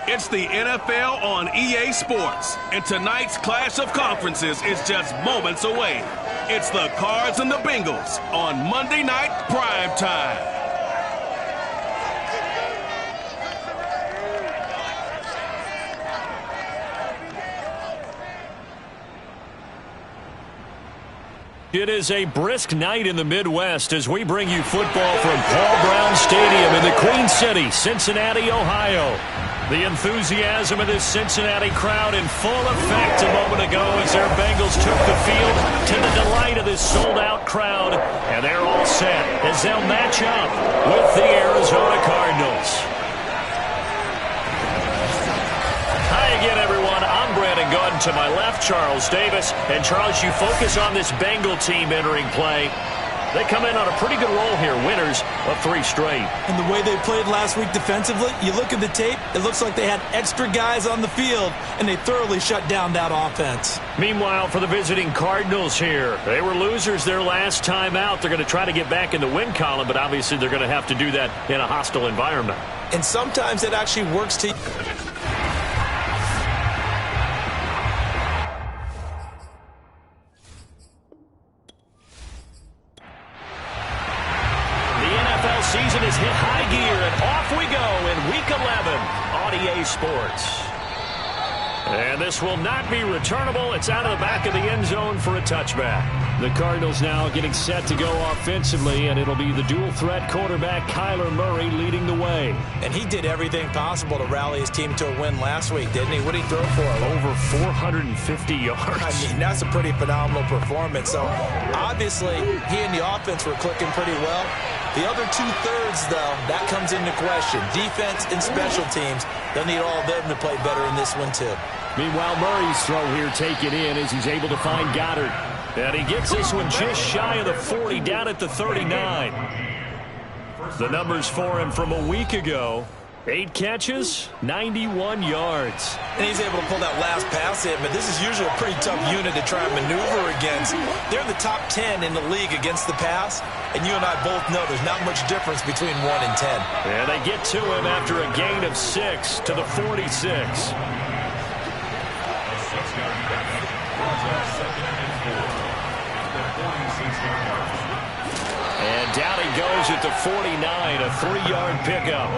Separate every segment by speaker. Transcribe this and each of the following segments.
Speaker 1: It's the NFL on EA Sports, and tonight's clash of conferences is just moments away. It's the Cards and the Bengals on Monday Night Prime Time.
Speaker 2: It is a brisk night in the Midwest as we bring you football from Paul Brown Stadium in the Queen City, Cincinnati, Ohio. The enthusiasm of this Cincinnati crowd in full effect a moment ago as their Bengals took the field to the delight of this sold-out crowd. And they're all set as they'll match up with the Arizona Cardinals. Hi again, everyone. I'm Brandon Gordon. To my left, Charles Davis. And Charles, you focus on this Bengal team entering play. They come in on a pretty good roll here, winners of 3 straight.
Speaker 3: And the way they played last week defensively, you look at the tape, it looks like they had extra guys on the field, and they thoroughly shut down that offense.
Speaker 2: Meanwhile, for the visiting Cardinals here, they were losers their last time out. They're going to try to get back in the win column, but obviously they're going to have to do that in a hostile environment.
Speaker 3: And sometimes it actually works to...
Speaker 2: Season is hit high gear, and off we go in Week 11 on EA Sports. And this will not be returnable. It's out of the back of the end zone for a touchback. The Cardinals now getting set to go offensively, and it'll be the dual-threat quarterback Kyler Murray leading the way.
Speaker 3: And he did everything possible to rally his team to a win last week, didn't he? What did he throw for?
Speaker 2: Over 450 yards.
Speaker 3: I mean, that's a pretty phenomenal performance. So, obviously, he and the offense were clicking pretty well. The other 2/3, though, that comes into question. Defense and special teams, they'll need all of them to play better in this one, too.
Speaker 2: Meanwhile, Murray's throw here taken in as he's able to find Goddard. And he gets this one just shy of the 40, down at the 39. The numbers for him from a week ago: 8 catches, 91 yards.
Speaker 3: And he's able to pull that last pass in, but this is usually a pretty tough unit to try and maneuver against. They're in the top 10 in the league against the pass, and you and I both know there's not much difference between 1 and 10.
Speaker 2: And they get to him after a gain of 6 to the 46. And down he goes at the 49, a 3-yard pickup.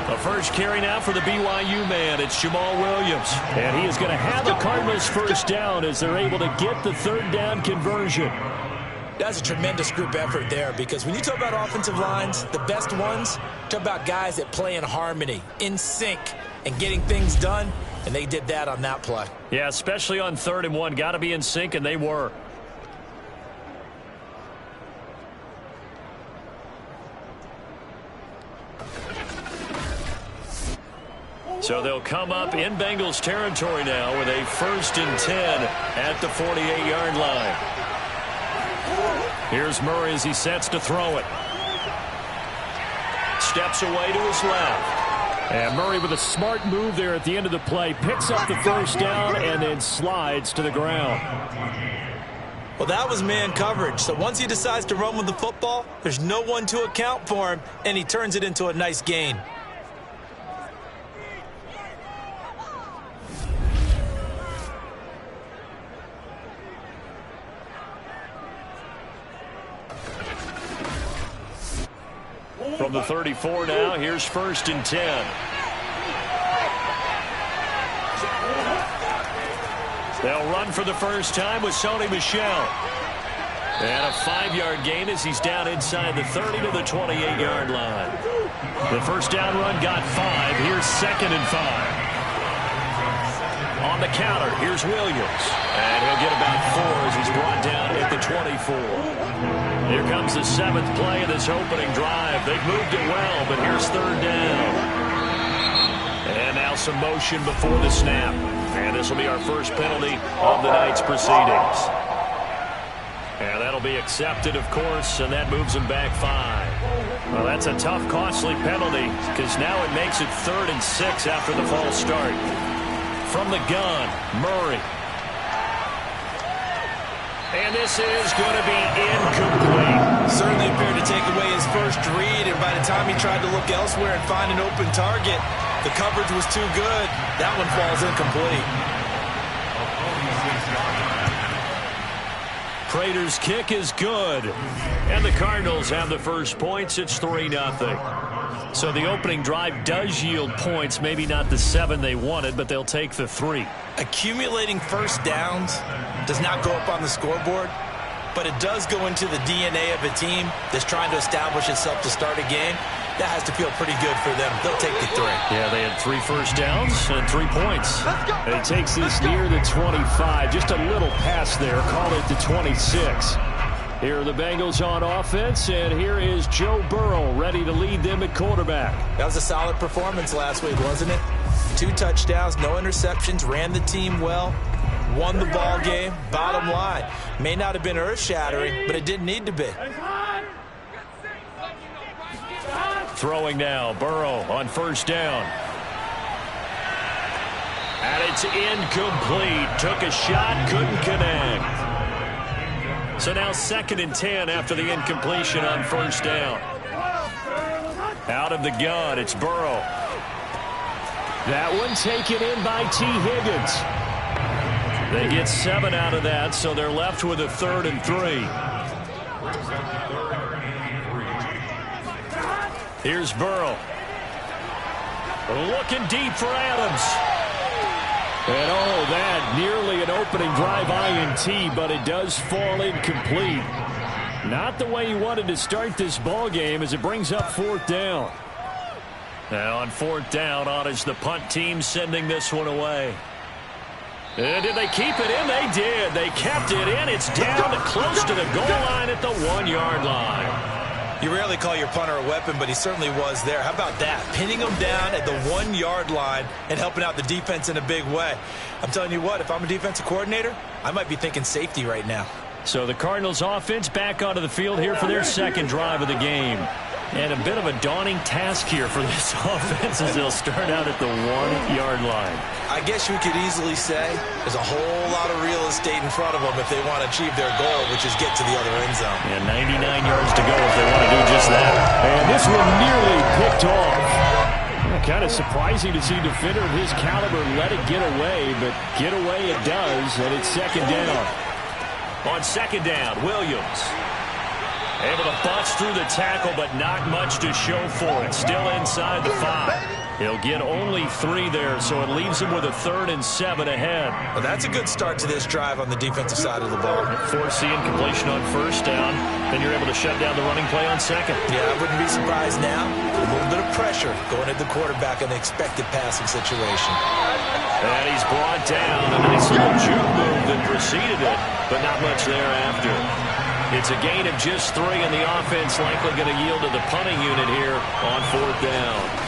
Speaker 2: The first carry now for the BYU man. It's Jamal Williams. And he is going to have the Cardinals first down as they're able to get the 3rd down conversion.
Speaker 3: That's a tremendous group effort there, because when you talk about offensive lines, the best ones, talk about guys that play in harmony, in sync, and getting things done, and they did that on that play.
Speaker 2: Yeah, especially on 3rd and 1. Got to be in sync, and they were. So they'll come up in Bengals territory now with a 1st and 10 at the 48-yard line. Here's Murray as he sets to throw it. Steps away to his left. And Murray with a smart move there at the end of the play. Picks up the first down and then slides to the ground.
Speaker 3: Well, that was man coverage. So once he decides to run with the football, there's no one to account for him, and he turns it into a nice gain.
Speaker 2: From the 34 now, here's 1st and 10. They'll run for the first time with Sony Michel. And a 5-yard gain as he's down inside the 30 to the 28-yard line. The first down run got 5. Here's 2nd and 5. On the counter, here's Williams. And he'll get about 4 as he's brought down at the 24. Here comes the 7th play of this opening drive. They've moved it well, but here's 3rd down. And now some motion before the snap. And this will be our first penalty of the night's proceedings. And that'll be accepted, of course, and that moves them back 5. Well, that's a tough, costly penalty, because now it makes it 3rd and 6 after the false start. From the gun, Murray. And this is going to be incomplete.
Speaker 3: Certainly appeared to take away his first read, and by the time he tried to look elsewhere and find an open target, the coverage was too good. That one falls incomplete.
Speaker 2: Prater's kick is good. And the Cardinals have the first points. It's 3-0. So the opening drive does yield points. Maybe not the 7 they wanted, but they'll take the 3.
Speaker 3: Accumulating first downs does not go up on the scoreboard, but it does go into the DNA of a team that's trying to establish itself to start a game. That has to feel pretty good for them. They'll take the 3.
Speaker 2: Yeah, they had 3 first downs and 3 points. And it takes this near the 25. Just a little pass there. Call it the 26. Here are the Bengals on offense, and here is Joe Burrow ready to lead them at quarterback.
Speaker 3: That was a solid performance last week, wasn't it? 2 touchdowns, no interceptions, ran the team well, won the ball game. Bottom line, may not have been earth-shattering, but it didn't need to be.
Speaker 2: Throwing now, Burrow on first down. And it's incomplete. Took a shot, couldn't connect. So now 2nd and 10 after the incompletion on first down. Out of the gun, it's Burrow. That one taken in by T. Higgins. They get 7 out of that, so they're left with a 3rd and 3. Here's Burrow. Looking deep for Adams. And oh, that nearly an opening drive INT, but it does fall incomplete. Not the way he wanted to start this ball game as it brings up 4th down. Now on 4th down, on is the punt team sending this one away. And did they keep it in? They did. They kept it in. It's down to close to the goal line at the 1-yard line.
Speaker 3: You rarely call your punter a weapon, but he certainly was there. How about that? Pinning him down at the 1-yard line and helping out the defense in a big way. I'm telling you what, if I'm a defensive coordinator, I might be thinking safety right now.
Speaker 2: So the Cardinals offense back onto the field here for their 2nd drive of the game. And a bit of a daunting task here for this offense as they'll start out at the 1-yard line.
Speaker 3: I guess you could easily say there's a whole lot of real estate in front of them if they want to achieve their goal, which is get to the other end zone.
Speaker 2: And 99 yards to go if they want to do just that. And this one nearly picked off. Kind of surprising to see a defender of his caliber let it get away, but get away it does, and it's 2nd down. On 2nd down, Williams. Able to bust through the tackle, but not much to show for it. Still inside the 5. He'll get only 3 there, so it leaves him with a 3rd and 7 ahead.
Speaker 3: Well, that's a good start to this drive on the defensive side of the ball.
Speaker 2: Force the incompletion on first down. Then you're able to shut down the running play on 2nd.
Speaker 3: Yeah, I wouldn't be surprised now. A little bit of pressure going at the quarterback in an expected passing situation.
Speaker 2: And he's brought down. A nice little juke move that preceded it, but not much thereafter. It's a gain of just 3, and the offense likely going to yield to the punting unit here on 4th down.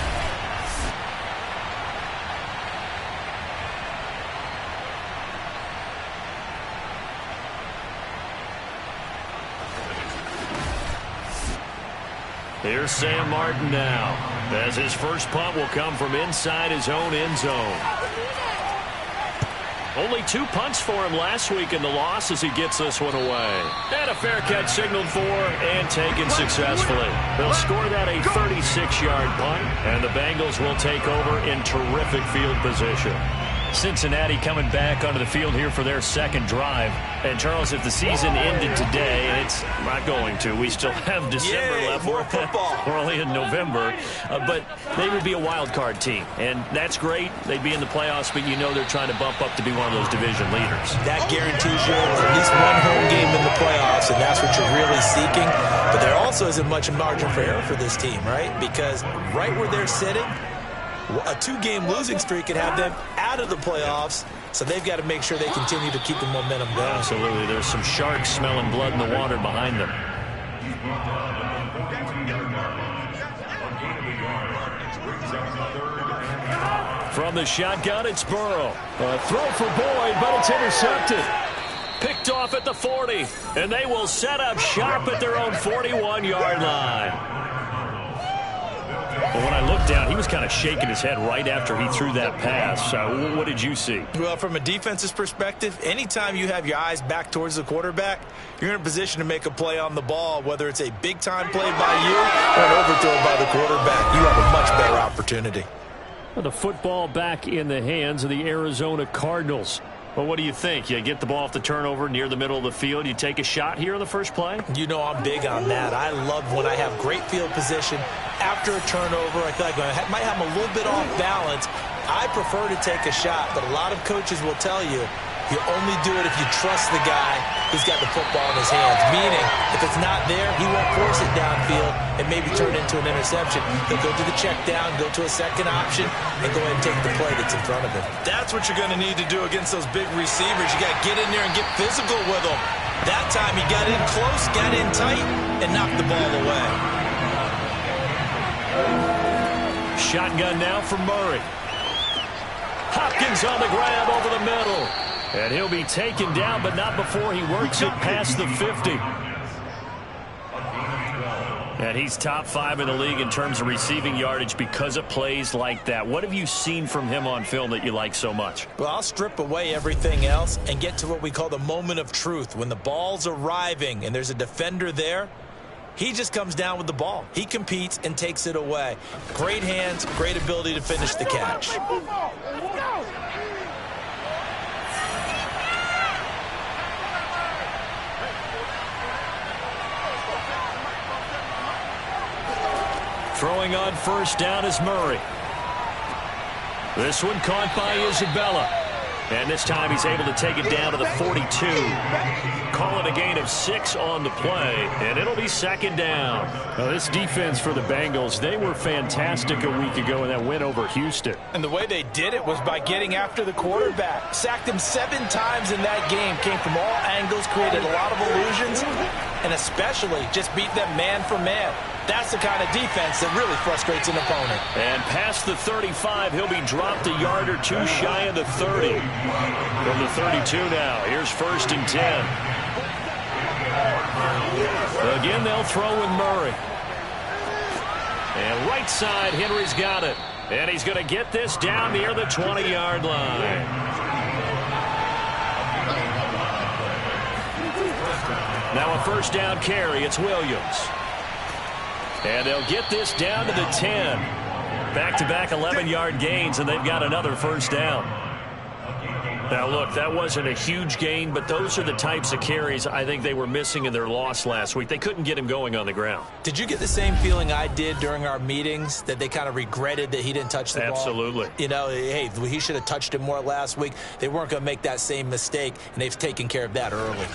Speaker 2: Here's Sam Martin now, as his first punt will come from inside his own end zone. Only 2 punts for him last week in the loss as he gets this one away. And a fair catch signaled for and taken successfully. They'll score that a 36-yard punt, and the Bengals will take over in terrific field position. Cincinnati coming back onto the field here for their 2nd drive. And, Charles, if the season ended today, and it's not going to, we still have December left.
Speaker 3: More football.
Speaker 2: We're only in November. But they would be a wild card team. And that's great. They'd be in the playoffs, but you know they're trying to bump up to be one of those division leaders.
Speaker 3: That guarantees you at least one home game in the playoffs, and that's what you're really seeking. But there also isn't much margin for error for this team, right? Because right where they're sitting, a 2-game losing streak could have them out of the playoffs, so they've got to make sure they continue to keep the momentum going.
Speaker 2: Absolutely. There's some sharks smelling blood in the water behind them. From the shotgun, it's Burrow. A throw for Boyd, but it's intercepted. Picked off at the 40, and they will set up shop at their own 41-yard line. Well, when I looked down, he was kind of shaking his head right after he threw that pass. What did you see?
Speaker 3: Well, from a defense's perspective, anytime you have your eyes back towards the quarterback, you're in a position to make a play on the ball, whether it's a big-time play by you or an overthrow by the quarterback. You have a much better opportunity.
Speaker 2: Well, the football back in the hands of the Arizona Cardinals. Well, what do you think? You get the ball off the turnover near the middle of the field. You take a shot here in the first play?
Speaker 3: You know I'm big on that. I love when I have great field position after a turnover. I feel like I might have a little bit off balance. I prefer to take a shot, but a lot of coaches will tell you you only do it if you trust the guy who's got the football in his hands. Meaning, if it's not there, he won't force it downfield and maybe turn it into an interception. He'll go to the check down, go to a second option, and go ahead and take the play that's in front of him. That's what you're going to need to do against those big receivers. You got to get in there and get physical with them. That time he got in close, got in tight, and knocked the ball away.
Speaker 2: Shotgun now for Murray. Hopkins on the grab over the middle. And he'll be taken down, but not before he works it past the 50. And he's top 5 in the league in terms of receiving yardage because of plays like that. What have you seen from him on film that you like so much?
Speaker 3: Well, I'll strip away everything else and get to what we call the moment of truth. When the ball's arriving and there's a defender there, he just comes down with the ball. He competes and takes it away. Great hands, great ability to finish the catch.
Speaker 2: Throwing on first down is Murray. This one caught by Isabella. And this time he's able to take it down to the 42. Call it a gain of 6 on the play, and it'll be second down. Now, this defense for the Bengals, they were fantastic a week ago in that win over Houston.
Speaker 3: And the way they did it was by getting after the quarterback. Sacked him 7 times in that game. Came from all angles, created a lot of illusions, and especially just beat them man for man. That's the kind of defense that really frustrates an opponent.
Speaker 2: And past the 35, he'll be dropped a yard or 2 shy of the 30. From the 32 now, here's first and 10. Again, they'll throw with Murray. And right side, Henry's got it. And he's going to get this down near the 20-yard line. Now a first down carry, it's Williams. And they'll get this down to the 10. Back-to-back 11-yard gains, and they've got another first down. Now, look, that wasn't a huge gain, but those are the types of carries I think they were missing in their loss last week. They couldn't get him going on the ground.
Speaker 3: Did you get the same feeling I did during our meetings, that they kind of regretted that he didn't touch the ball?
Speaker 2: Absolutely.
Speaker 3: You know, hey, he should have touched it more last week. They weren't going to make that same mistake, and they've taken care of that early.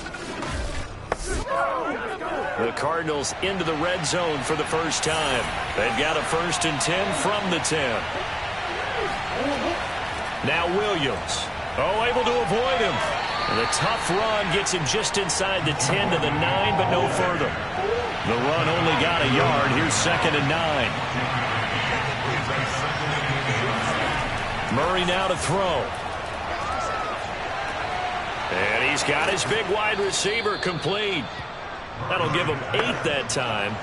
Speaker 2: The Cardinals into the red zone for the first time. They've got a first and 10 from the 10. Now Williams. Able to avoid him. And the tough run gets him just inside the 10 to the 9, but no further. The run only got a yard. Here's second and 9. Murray now to throw. And he's got his big wide receiver complete. That'll give him 8 that time.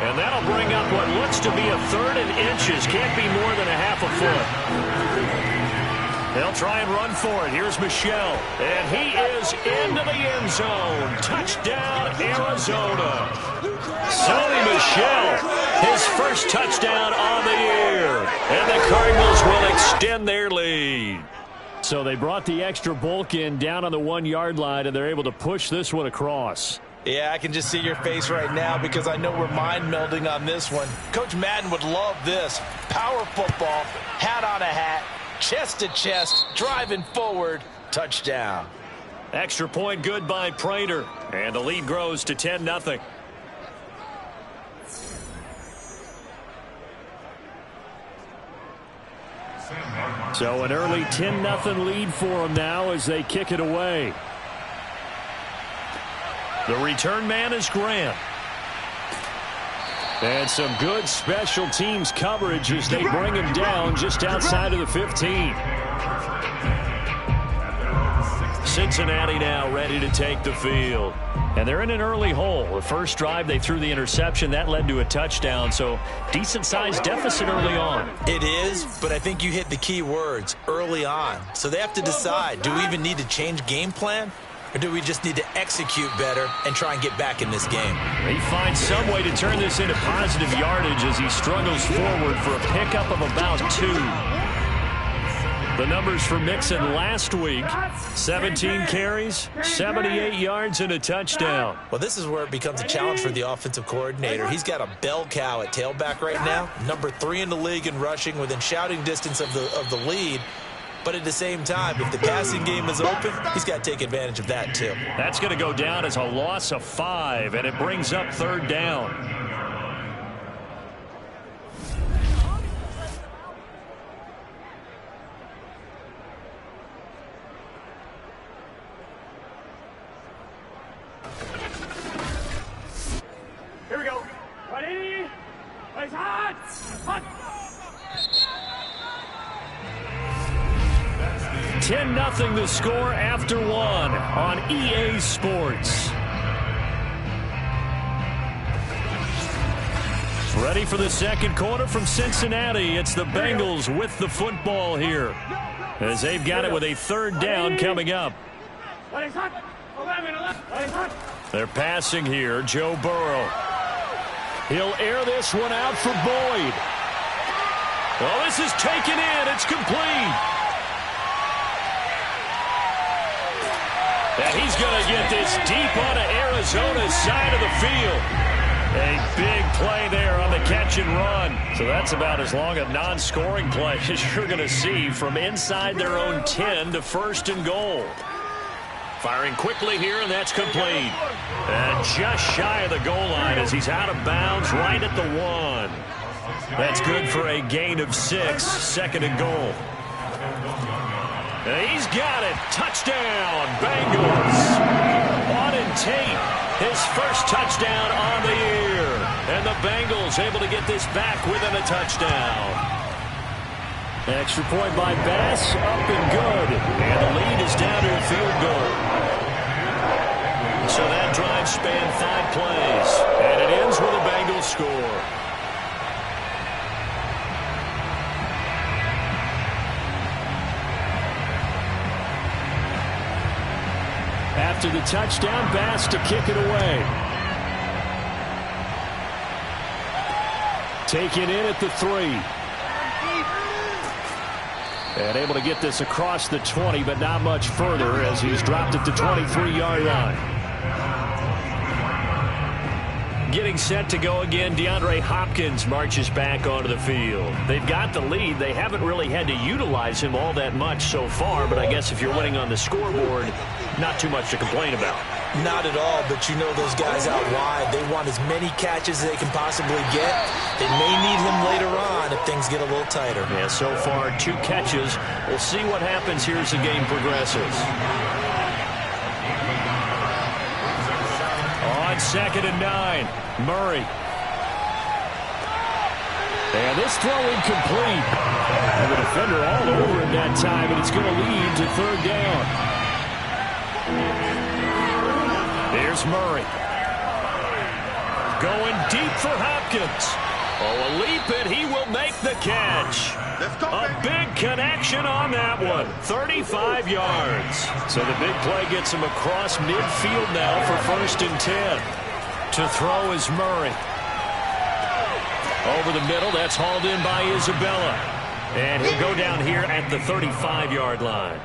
Speaker 2: And that'll bring up what looks to be a 3rd and inches. Can't be more than a half a foot. They'll try and run for it. Here's Michel. And he is into the end zone. Touchdown, Arizona. Sony Michel, his first touchdown on the year. And the Cardinals will extend their lead. So they brought the extra bulk in down on the 1-yard line, and they're able to push this one across.
Speaker 3: Yeah, I can just see your face right now because I know we're mind melding on this one. Coach Madden would love this. Power football, hat on a hat, chest to chest, driving forward, touchdown.
Speaker 2: Extra point good by Prater, and the lead grows to 10-0. So an early 10-0 lead for them now as they kick it away. The return man is Grant. And some good special teams coverage as they bring him down just outside of the 15. Cincinnati now ready to take the field. And they're in an early hole. The first drive, they threw the interception. That led to a touchdown, so decent-sized deficit early on.
Speaker 3: It is, but I think you hit the key words, early on. So they have to decide, do we even need to change game plan? Or do we just need to execute better and try and get back in this game?
Speaker 2: He finds some way to turn this into positive yardage as he struggles forward for a pickup of about 2. The numbers for Mixon last week, 17 carries, 78 yards, and a touchdown.
Speaker 3: Well, this is where it becomes a challenge for the offensive coordinator. He's got a bell cow at tailback right now, number 3 in the league in rushing, within shouting distance of the lead. But at the same time, if the passing game is open, he's got to take advantage of that too.
Speaker 2: That's going to go down as a loss of 5, and it brings up 3rd down.
Speaker 4: Here we go. Ready? It's hot! Hot!
Speaker 2: 10-0 the score after 1 on EA Sports. Ready for the second quarter from Cincinnati. It's the Bengals with the football here, as they've got it with a 3rd down coming up. They're passing here. Joe Burrow. He'll air this one out for Boyd. Oh, this is taken in. It's complete. And he's going to get this deep onto Arizona's side of the field. A big play there on the catch and run. So that's about as long a non-scoring play as you're going to see from inside their own 10 to 1st and goal. Firing quickly here, and that's complete. And just shy of the goal line as he's out of bounds right at the 1. That's good for a gain of 6, 2nd and goal. And he's got it. Touchdown, Bengals. Auden Tate, his first touchdown on the year. And the Bengals able to get this back within a touchdown. Extra point by Bass, up and good. And the lead is down to a field goal. So that drive spanned 5 plays. And it ends with a Bengals score. After the touchdown, Bass to kick it away. Taken in at the 3. And able to get this across the 20, but not much further as he's dropped at the 23-yard line. Getting set to go again, DeAndre Hopkins marches back onto the field. They've got the lead. They haven't really had to utilize him all that much so far, but I guess if you're winning on the scoreboard, not too much to complain about.
Speaker 3: Not at all, but you know those guys out wide, they want as many catches as they can possibly get. They may need him later on if things get a little tighter.
Speaker 2: Yeah, so far 2 catches. We'll see what happens here as the game progresses. On 2nd and 9, Murray. And this throw incomplete. And the defender all over him that time, and it's going to lead to 3rd down. Here's Murray. Going deep for Hopkins. Oh, a leap, and he will make the catch. A big connection on that one. 35 yards. So the big play gets him across midfield now for 1st and 10. To throw is Murray. Over the middle, that's hauled in by Isabella. And he'll go down here at the 35-yard line.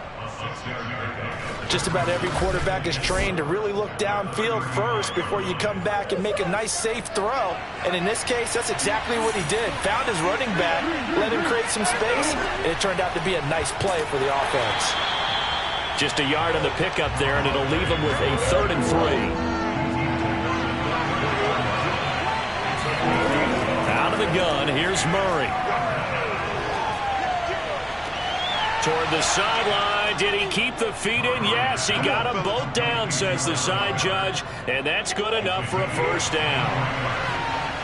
Speaker 3: Just about every quarterback is trained to really look downfield first before you come back and make a nice, safe throw. And in this case, that's exactly what he did. Found his running back, let him create some space, and it turned out to be a nice play for the offense.
Speaker 2: Just a yard on the pickup there, and it'll leave him with a 3rd and 3. Out of the gun, here's Murray. Toward the sideline. Did he keep the feet in? Yes, he got them both down, says the side judge. And that's good enough for a 1st down.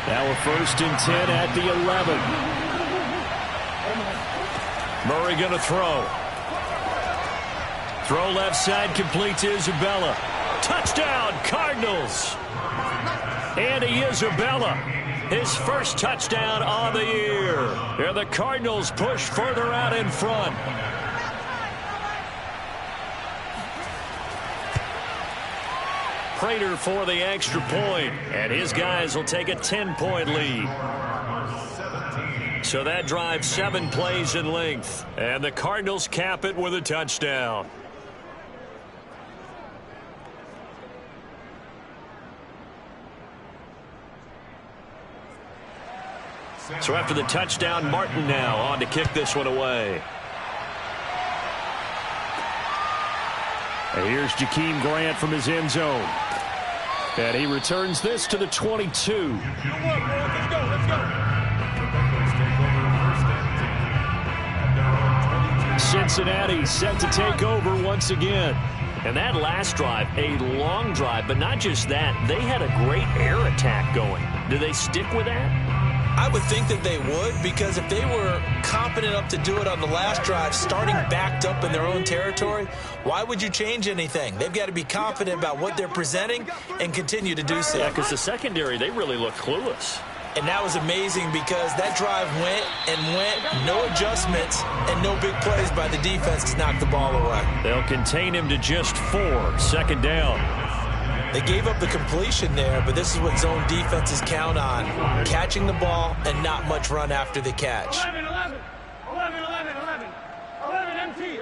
Speaker 2: Now a 1st and 10 at the 11. Murray going to throw. Throw left side, complete to Isabella. Touchdown, Cardinals. Andy Isabella, his first touchdown on the year. And the Cardinals push further out in front. Prater for the extra point, and his guys will take a 10-point lead. So that drive 7 plays in length, and the Cardinals cap it with a touchdown. So after the touchdown, Martin now on to kick this one away. And here's Jakeem Grant from his end zone. And he returns this to the 22.
Speaker 4: Let's go.
Speaker 2: Cincinnati set to take over once again. And that last drive, a long drive, but not just that. They had a great air attack going. Do they stick with that?
Speaker 3: I would think that they would, because if they were confident enough to do it on the last drive, starting backed up in their own territory, why would you change anything? They've got to be confident about what they're presenting and continue to do so.
Speaker 2: Yeah, because the secondary, they really look clueless.
Speaker 3: And that was amazing because that drive went, no adjustments, and no big plays by the defense to knock the ball away.
Speaker 2: They'll contain him to just 4, second down.
Speaker 3: They gave up the completion there, but this is what zone defenses count on. Catching the ball and not much run after the catch.
Speaker 4: 11 empty.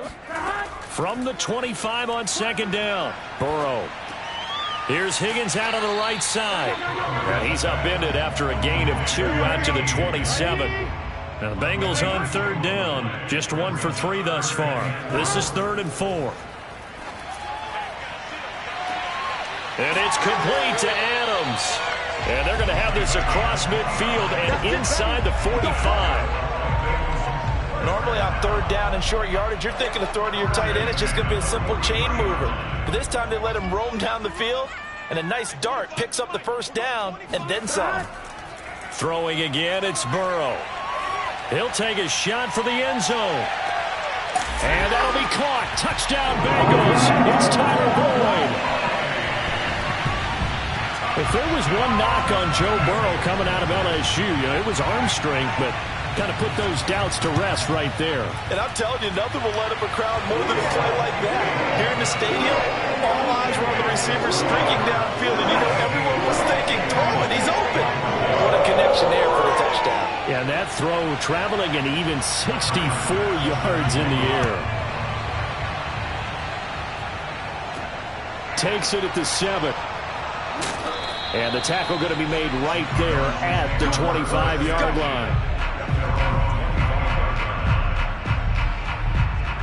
Speaker 2: From the 25 on second down, Burrow. Here's Higgins out on the right side. And he's upended after a gain of 2 out to the 27. Now the Bengals on third down, just 1 for 3 thus far. This is 3rd and 4. And it's complete to Adams. And they're going to have this across midfield and inside the 45.
Speaker 3: Normally on third down and short yardage, you're thinking of throwing to your tight end. It's just going to be a simple chain mover. But this time they let him roam down the field, and a nice dart picks up the first down and then some.
Speaker 2: Throwing again, it's Burrow. He'll take a shot for the end zone. And that'll be caught. Touchdown Bengals. It's Tyler Boyd. If there was one knock on Joe Burrow coming out of LSU, it was arm strength, but kind of put those doubts to rest right there.
Speaker 3: And I'm telling you, nothing will let up a crowd more than a play like that. Here in the stadium, all eyes were on the receiver streaking downfield, and everyone was thinking, throw it, he's open. What a connection there for the touchdown.
Speaker 2: Yeah, and that throw traveling an even 64 yards in the air. Takes it at the 7. And the tackle going to be made right there at the 25-yard line.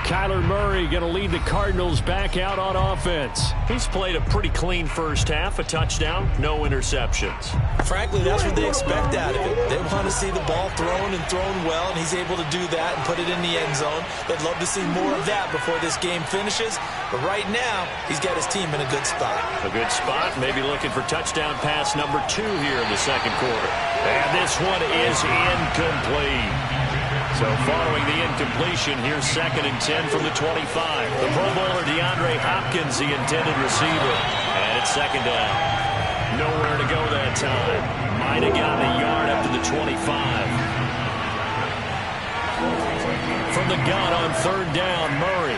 Speaker 2: Kyler Murray going to lead the Cardinals back out on offense. He's played a pretty clean first half, a touchdown, no interceptions.
Speaker 3: Frankly, that's what they expect out of it. They want to see the ball thrown and thrown well, and he's able to do that and put it in the end zone. They'd love to see more of that before this game finishes. But right now, he's got his team in a good spot.
Speaker 2: A good spot, maybe looking for touchdown pass number 2 here in the second quarter. And this one is incomplete. So following the incompletion, here's 2nd and 10 from the 25. The Pro Bowler DeAndre Hopkins, the intended receiver. And it's 2nd down. Nowhere to go that time. Might have gotten a yard up to the 25. From the gun on 3rd down, Murray.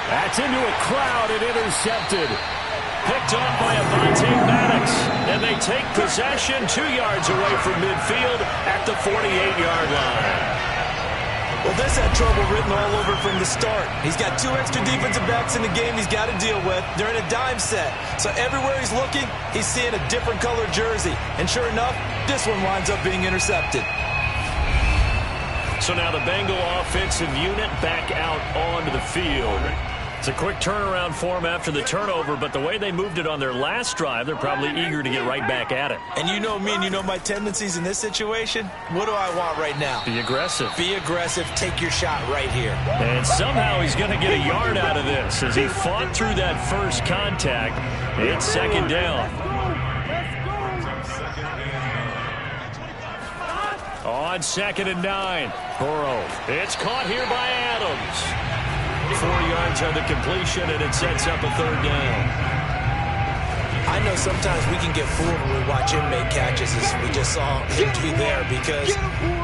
Speaker 2: That's into a crowd and intercepted. Picked off by Avonte Maddox. And they take possession 2 yards away from midfield at the 48-yard line.
Speaker 3: Well, this had trouble written all over from the start. He's got 2 extra defensive backs in the game he's got to deal with. They're in a dime set. So everywhere he's looking, he's seeing a different color jersey. And sure enough, this one winds up being intercepted.
Speaker 2: So now the Bengal offensive unit back out onto the field. It's a quick turnaround for them after the turnover, but the way they moved it on their last drive, they're probably eager to get right back at it.
Speaker 3: And you know me and you know my tendencies in this situation. What do I want right now?
Speaker 2: Be aggressive.
Speaker 3: Be aggressive. Take your shot right here.
Speaker 2: And somehow he's going to get a yard out of this as he fought through that first contact. It's 2nd down. On 2nd and 9. Burrow. It's caught here by Adams. 4 yards on the completion, and it sets up a third down.
Speaker 3: I know sometimes we can get fooled when we watch him make catches, as we just saw him do there, because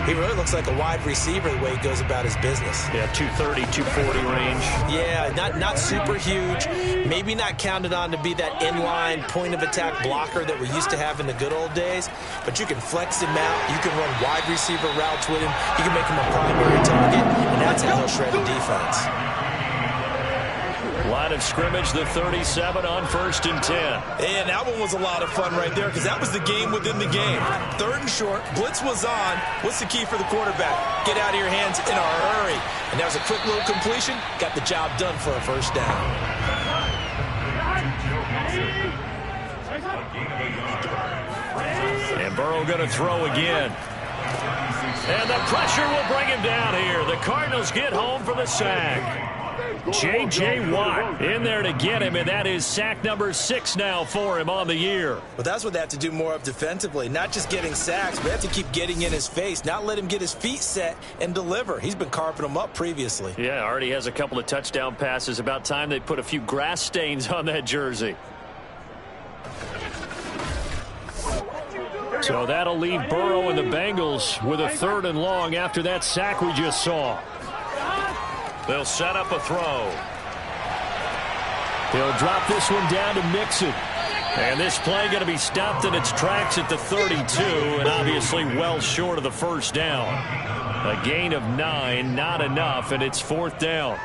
Speaker 3: he really looks like a wide receiver the way he goes about his business.
Speaker 2: Yeah, 230, 240 range.
Speaker 3: Yeah, not super huge. Maybe not counted on to be that inline point-of-attack blocker that we used to have in the good old days, but you can flex him out. You can run wide receiver routes with him. You can make him a primary target, and that's how he'll shred a defense.
Speaker 2: Line of scrimmage, the 37 on 1st and 10.
Speaker 3: And that one was a lot of fun right there, because that was the game within the game. 3rd and short, blitz was on. What's the key for the quarterback? Get out of your hands in a hurry. And that was a quick little completion. Got the job done for a first down.
Speaker 2: And Burrow going to throw again. And the pressure will bring him down here. The Cardinals get home for the sack. J.J. Watt in there to get him, and that is sack number 6 now for him on the year.
Speaker 3: Well, that's what they have to do more of defensively, not just getting sacks, but they have to keep getting in his face, not let him get his feet set and deliver. He's been carving them up previously.
Speaker 2: Yeah, already has a couple of touchdown passes. About time they put a few grass stains on that jersey. So that'll leave Burrow and the Bengals with a 3rd and long after that sack we just saw. They'll set up a throw. He'll drop this one down to Mixon. And this play going to be stopped in its tracks at the 32, and obviously well short of the first down. A gain of 9, not enough, and it's 4th down.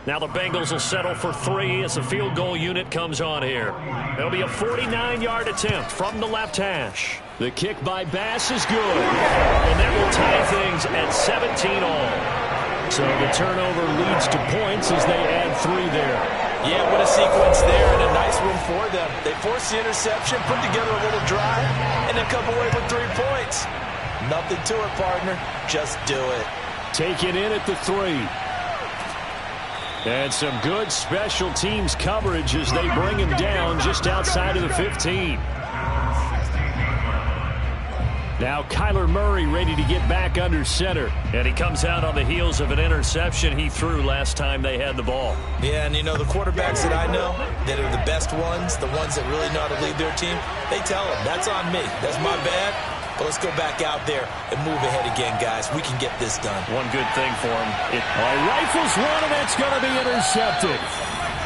Speaker 2: Now the Bengals will settle for 3 as the field goal unit comes on here. It'll be a 49-yard attempt from the left hash. The kick by Bass is good. And that will tie things at 17 all. So the turnover leads to points as they add 3 there.
Speaker 3: Yeah, what a sequence there, and a nice one for them. They forced the interception, put together a little drive, and then come away with 3 points. Nothing to it, partner. Just do it.
Speaker 2: Take it in at the 3. And some good special teams coverage as they bring him down just outside of the 15. Now Kyler Murray ready to get back under center. And he comes out on the heels of an interception he threw last time they had the ball.
Speaker 3: Yeah, and you know, the quarterbacks that I know that are the best ones, the ones that really know how to lead their team, they tell them, that's on me. That's my bad. But let's go back out there and move ahead again, guys. We can get this done.
Speaker 2: One good thing for him. Rifles one, and it's going to be intercepted.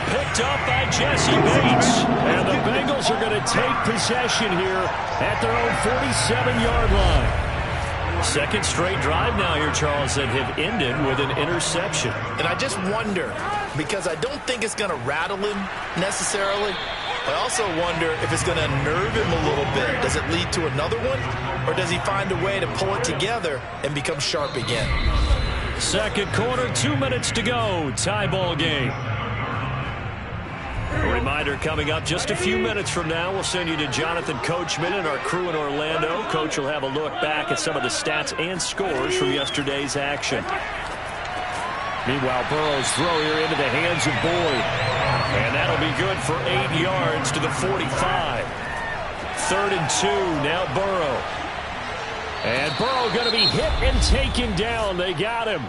Speaker 2: Picked up by Jesse Bates. And the Bengals are going to take possession here at their own 47-yard line. Second straight drive now here, Charles, that have ended with an interception.
Speaker 5: And I just wonder, because I don't think it's going to rattle him necessarily, I also wonder if it's going to unnerve him a little bit. Does it lead to another one? Or does he find a way to pull it together and become sharp again?
Speaker 2: Second quarter, 2 minutes to go. Tie ball game. A reminder coming up just a few minutes from now. We'll send you to Jonathan Coachman and our crew in Orlando. Coach will have a look back at some of the stats and scores from yesterday's action. Meanwhile, Burrow's throw here into the hands of Boyd. And that'll be good for 8 yards to the 45. 3rd and 2, now Burrow. And Burrow going to be hit and taken down. They got him.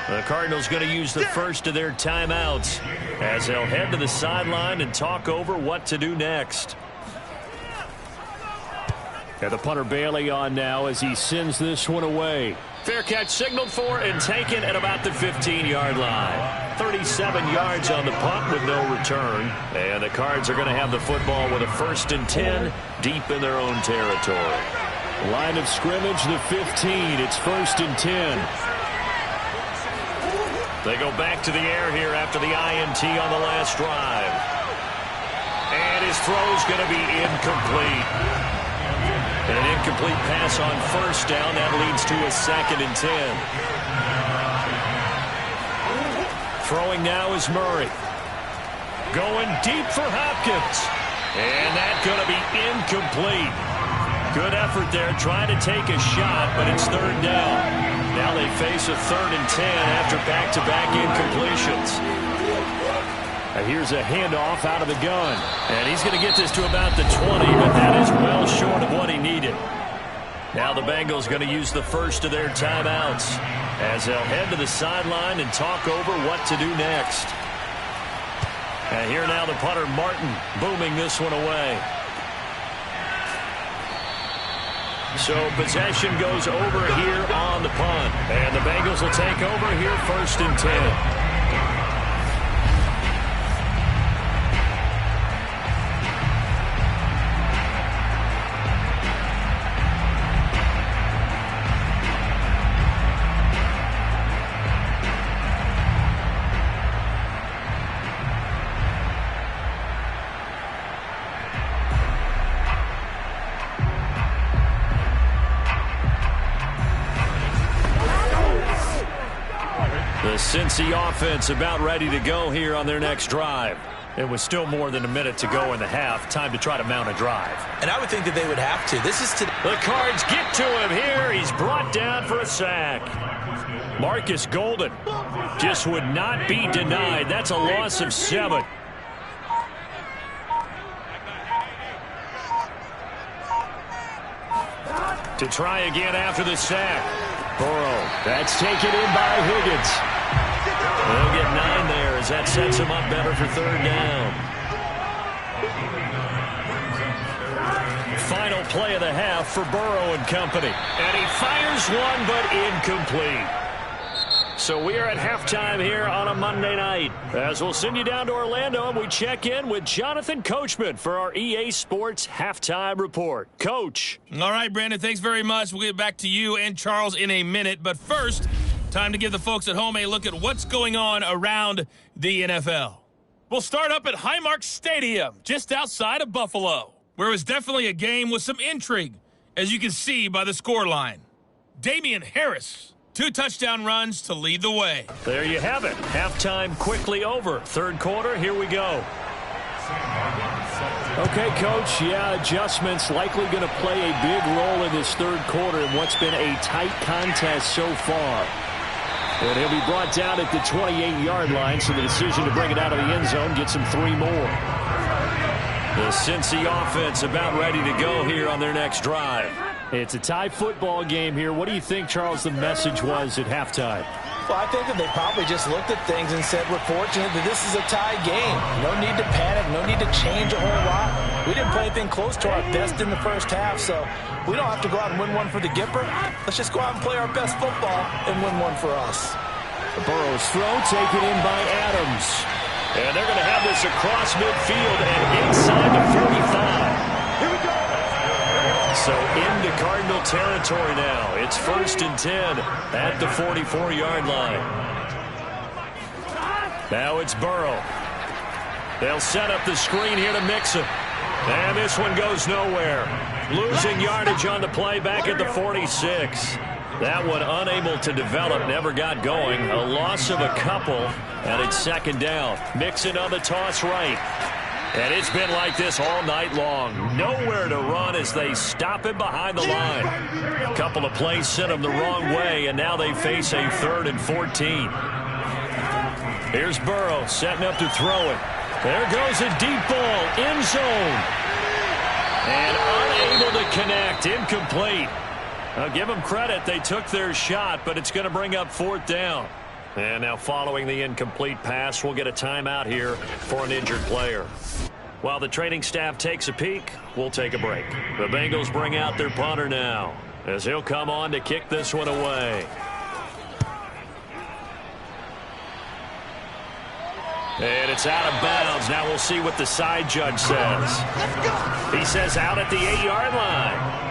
Speaker 2: The Cardinals going to use the first of their timeouts as they'll head to the sideline and talk over what to do next. And the punter Bailey on now as he sends this one away. Fair catch signaled for and taken at about the 15-yard line. 37 yards on the punt with no return. And the Cards are going to have the football with a 1st and 10 deep in their own territory. Line of scrimmage, the 15. It's 1st and 10. They go back to the air here after the INT on the last drive. And his throw's going to be incomplete. An incomplete pass on 1st down. That leads to a 2nd and 10. Throwing now is Murray. Going deep for Hopkins. And that's going to be incomplete. Good effort there trying to take a shot, but it's 3rd down. Now they face a 3rd and 10 after back-to-back incompletions. Here's a handoff out of the gun. And he's going to get this to about the 20, but that is well short of what he needed. Now the Bengals going to use the first of their timeouts as they'll head to the sideline and talk over what to do next. And here now the punter, Martin, booming this one away. So possession goes over here on the punt. And the Bengals will take over here 1st and 10. Cincy offense about ready to go here on their next drive. It was still more than a minute to go in the half. Time to try to mount a drive.
Speaker 3: And I would think that they would have to. This is to
Speaker 2: the Cards get to him here. He's brought down for a sack. Marcus Golden just would not be denied. That's a loss of 7. To try again after the sack. Burrow. That's taken in by Higgins. They'll get 9 there as that sets him up better for 3rd down. Final play of the half for Burrow and company. And he fires one, but incomplete. So we are at halftime here on a Monday night. As we'll send you down to Orlando, and we check in with Jonathan Coachman for our EA Sports Halftime Report. Coach.
Speaker 6: All right, Brandon, thanks very much. We'll get back to you and Charles in a minute. But first, time to give the folks at home a look at what's going on around the NFL. We'll start up at Highmark Stadium, just outside of Buffalo, where it was definitely a game with some intrigue, as you can see by the scoreline. Damian Harris, 2 touchdown runs to lead the way.
Speaker 2: There you have it. Halftime quickly over. 3rd quarter, here we go. Okay, Coach, adjustments likely going to play a big role in this 3rd quarter in what's been a tight contest so far. And he'll be brought down at the 28-yard line, so the decision to bring it out of the end zone gets him 3 more. The Cincy offense about ready to go here on their next drive. It's a tie football game here. What do you think, Charles, the message was at halftime?
Speaker 3: Well, I think that they probably just looked at things and said, we're fortunate that this is a tie game. No need to panic, no need to change a whole lot. We didn't play anything close to our best in the first half, so we don't have to go out and win one for the Gipper. Let's just go out and play our best football and win one for us.
Speaker 2: Burrow's throw taken in by Adams. And they're going to have this across midfield and inside the 45. Here we go. So into Cardinal territory now. It's 1st and 10 at the 44-yard line. Now it's Burrow. They'll set up the screen here to Mixon. And this one goes nowhere. Losing yardage on the play back at the 46. That one unable to develop, never got going. A loss of a couple, and it's 2nd down. Mixon on the toss right. And it's been like this all night long. Nowhere to run as they stop him behind the line. A couple of plays sent him the wrong way, and now they face a 3rd and 14. Here's Burrow setting up to throw it. There goes a deep ball, end zone. And unable to connect, incomplete. I'll give them credit. They took their shot, but it's going to bring up 4th down. And now following the incomplete pass, we'll get a timeout here for an injured player. While the training staff takes a peek, we'll take a break. The Bengals bring out their punter now, as he'll come on to kick this one away. And it's out of bounds. Now we'll see what the side judge says. He says out at the 8-yard line.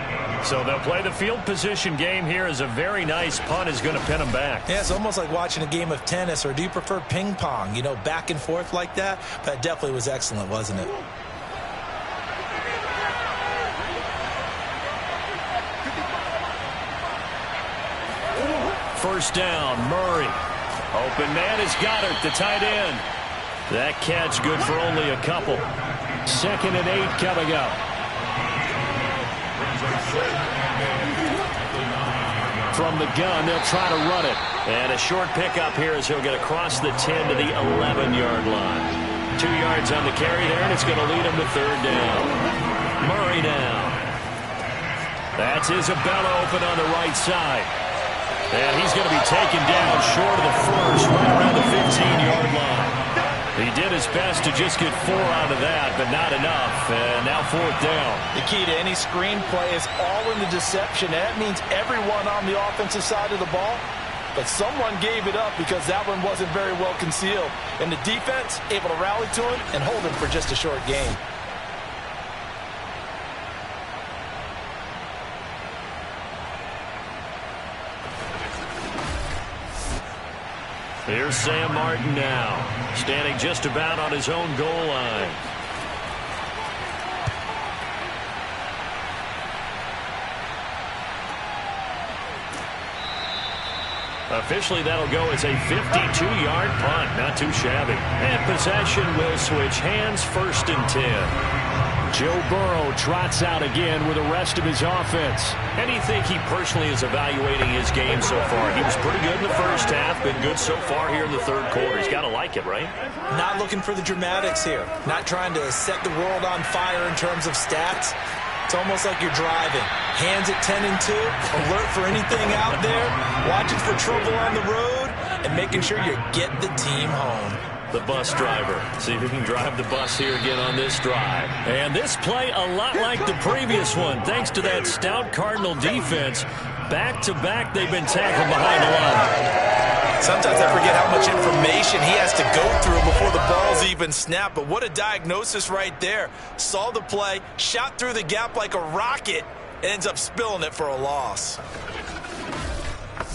Speaker 2: So they'll play the field position game here as a very nice punt is going to pin them back.
Speaker 3: Yeah, it's almost like watching a game of tennis, or do you prefer ping pong? You know, back and forth like that? But it definitely was excellent, wasn't it?
Speaker 2: First down, Murray. Open man is Goddard, the tight end. That catch good for only a couple. 2nd and 8 coming up. from the gun. They'll try to run it. And a short pickup here as he'll get across the 10 to the 11-yard line. 2 yards on the carry there, and it's going to lead him to third down. Murray now. That's Isabella open on the right side. And he's going to be taken down short of the first, right around the 15-yard line. He did his best to just get 4 out of that, but not enough. And now fourth down.
Speaker 3: The key to any screenplay is all in the deception. And that means everyone on the offensive side of the ball. But someone gave it up because that one wasn't very well concealed. And the defense able to rally to him and hold him for just a short gain.
Speaker 2: Here's Sam Martin now, standing just about on his own goal line. Officially, that'll go as a 52-yard punt. Not too shabby. And possession will switch hands, 1st and 10. Joe Burrow trots out again with the rest of his offense.
Speaker 6: How do you think he personally is evaluating his game so far? He was pretty good in the first half, been good so far here in the third quarter. He's got to like it, right?
Speaker 3: Not looking for the dramatics here. Not trying to set the world on fire in terms of stats. It's almost like you're driving. Hands at 10 and 2, alert for anything out there, watching for trouble on the road, and making sure you get the team home.
Speaker 2: The bus driver. See if he can drive the bus here again on this drive. And this play a lot like the previous one, thanks to that stout Cardinal defense. Back-to-back, they've been tackled behind the line.
Speaker 3: Sometimes I forget how much information he has to go through before the ball's even snapped. But what a diagnosis right there. Saw the play, shot through the gap like a rocket, and ends up spilling it for a loss.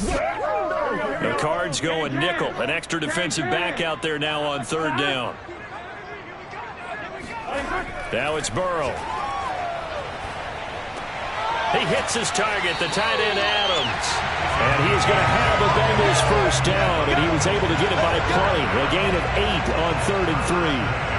Speaker 2: The Cards going nickel. An extra defensive back out there now on third down. Now it's Burrow. He hits his target, the tight end Adams. And he's going to have the Bengals first down, and he was able to get it by plenty. A gain of 8 on 3rd and 3.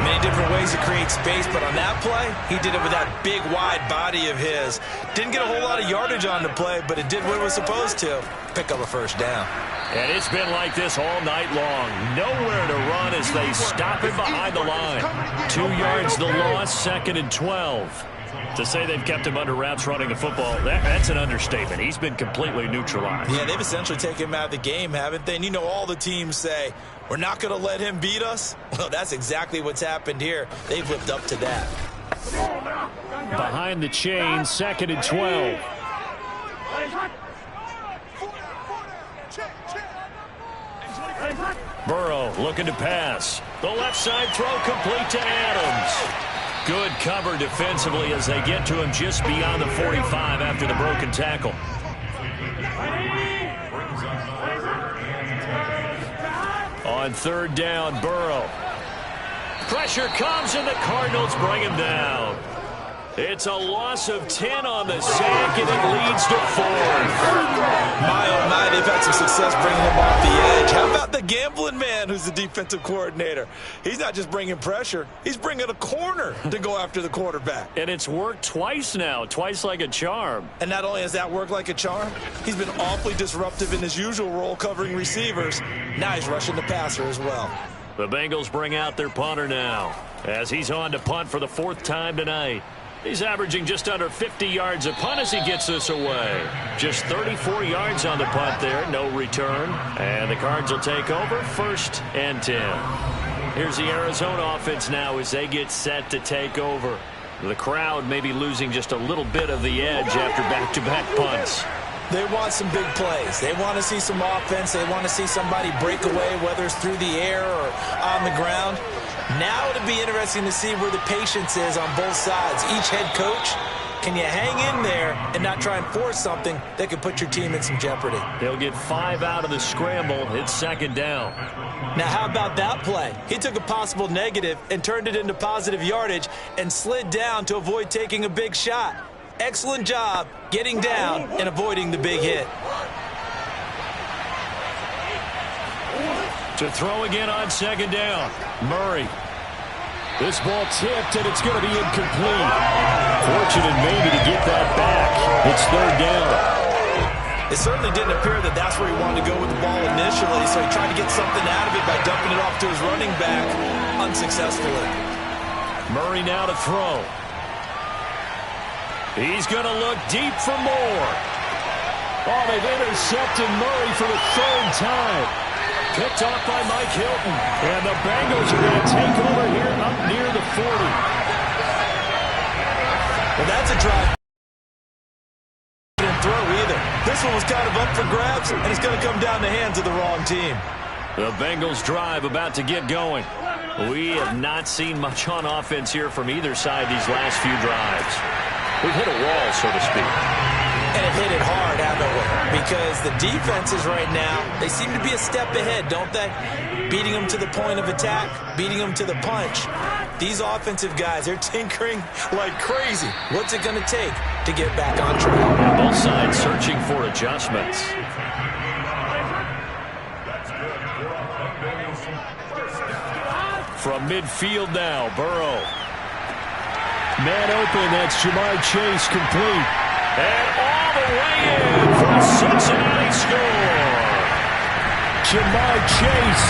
Speaker 3: Many different ways to create space, but on that play, he did it with that big, wide body of his. Didn't get a whole lot of yardage on the play, but it did what it was supposed to. Pick up a first down.
Speaker 2: And it's been like this all night long. Nowhere to run as they stop him behind the line. 2 yards the loss, 2nd and 12. To say they've kept him under wraps running the football, that's an understatement. He's been completely neutralized.
Speaker 3: Yeah, they've essentially taken him out of the game, haven't they? And you know all the teams say, we're not going to let him beat us. Well, that's exactly what's happened here. They've lived up to that.
Speaker 2: Behind the chain, 2nd and 12. Burrow looking to pass. The left side throw complete to Adams. Good cover defensively as they get to him just beyond the 45 after the broken tackle. On third down, Burrow. Pressure comes and the Cardinals bring him down. It's a loss of 10 on the sack, and it leads to 4.
Speaker 3: My, oh my, they've had some success bringing him off the edge. How about the gambling man who's the defensive coordinator? He's not just bringing pressure. He's bringing a corner to go after the quarterback.
Speaker 2: And it's worked twice now, twice like a charm.
Speaker 3: And not only has that worked like a charm, he's been awfully disruptive in his usual role covering receivers. Now he's rushing the passer as well.
Speaker 2: The Bengals bring out their punter now as he's on to punt for the 4th time tonight. He's averaging just under 50 yards a punt as he gets this away. Just 34 yards on the punt there, no return. And the Cards will take over, 1st and 10. Here's the Arizona offense now as they get set to take over. The crowd may be losing just a little bit of the edge after back-to-back punts.
Speaker 3: They want some big plays. They want to see some offense. They want to see somebody break away, whether it's through the air or on the ground. Now it'll be interesting to see where the patience is on both sides. Each head coach, can you hang in there and not try and force something that could put your team in some jeopardy?
Speaker 2: They'll get 5 out of the scramble. It's 2nd down.
Speaker 3: Now, how about that play? He took a possible negative and turned it into positive yardage and slid down to avoid taking a big shot. Excellent job getting down and avoiding the big hit.
Speaker 2: To throw again on 2nd down. Murray. This ball tipped, and it's going to be incomplete. Fortunate maybe to get that back. It's 3rd down.
Speaker 3: It certainly didn't appear that that's where he wanted to go with the ball initially, so he tried to get something out of it by dumping it off to his running back unsuccessfully.
Speaker 2: Murray now to throw. He's going to look deep for more. Oh, they've intercepted Murray for the third time. Picked off by Mike Hilton. And the Bengals are going to take over here up near the 40.
Speaker 3: Well, that's a drive. Didn't throw either. This one was kind of up for grabs, and it's going to come down the hands of the wrong team.
Speaker 2: The Bengals drive about to get going. We have not seen much on offense here from either side these last few drives. We've hit a wall, so to speak.
Speaker 3: And it hit it hard, haven't we? Because the defenses right now, they seem to be a step ahead, don't they? Beating them to the point of attack, beating them to the punch. These offensive guys, they're tinkering like crazy. What's it going to take to get back on track?
Speaker 2: Both sides searching for adjustments. From midfield now, Burrow. Man open, that's Jamar Chase complete. And all the way in for a Cincinnati score. Jamar Chase,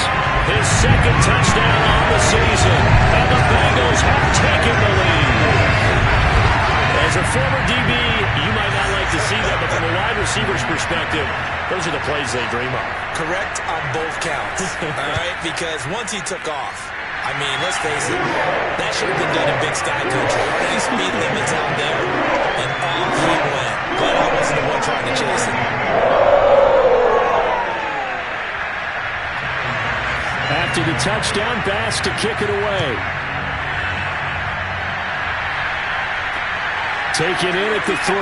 Speaker 2: his second touchdown on the season. And the Bengals have taken the lead. As a former DB, you might not like to see that, but from a wide receiver's perspective, those are the plays they dream of.
Speaker 3: Correct on both counts, all right? Because once he took off, I mean, let's face it, that should have been done in Big Sky Country. Any speed limits out there, and off he went. But I wasn't the one trying to chase him.
Speaker 2: After the touchdown, Bass to kick it away. Taken in at the 3.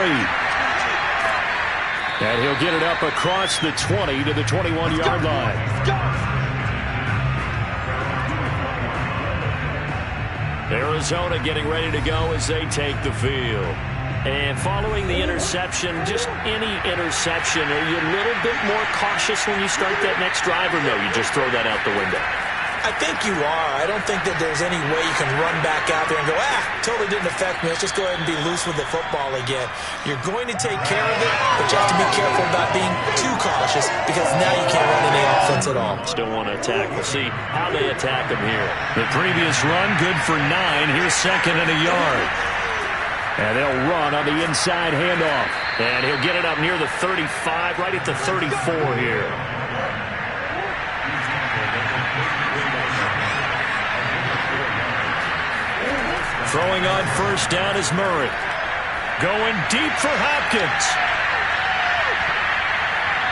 Speaker 2: And he'll get it up across the 20 to the 21-yard line. Arizona getting ready to go as they take the field. And following the interception, just any interception, are you a little bit more cautious when you start that next drive, or no, you just throw that out the window?
Speaker 3: I think you are. I don't think that there's any way you can run back out there and go, totally didn't affect me. Let's just go ahead and be loose with the football again. You're going to take care of it, but you have to be careful about being too cautious because now you can't run any offense at all.
Speaker 2: Still want to attack. We'll see how they attack them here. The previous run, good for 9. Here's second and a yard. And they'll run on the inside handoff. And he'll get it up near the 35, right at the 34 here. Throwing on first down is Murray. Going deep for Hopkins.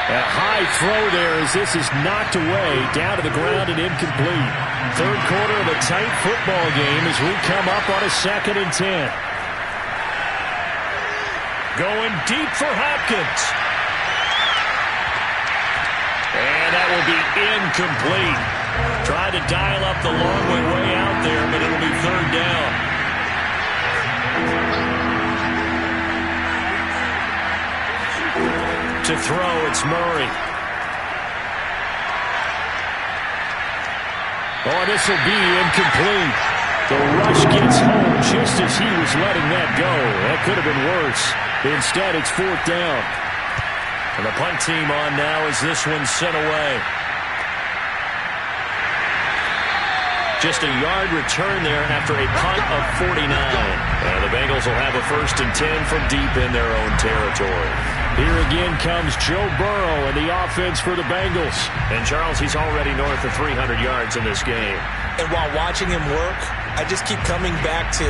Speaker 2: A high throw there as this is knocked away, down to the ground and incomplete. Third quarter of a tight football game as we come up on a 2nd and 10. Going deep for Hopkins. And that will be incomplete. Tried to dial up the long way out there, but it'll be third down. To throw, it's Murray. Oh, this will be incomplete. The rush gets home just as he was letting that go. That could have been worse. Instead, it's 4th down. And the punt team on now as this one's sent away. Just a yard return there after a punt of 49. And the Bengals will have a 1st and 10 from deep in their own territory. Here again comes Joe Burrow and the offense for the Bengals. And Charles, he's already north of 300 yards in this game.
Speaker 3: And while watching him work, I just keep coming back to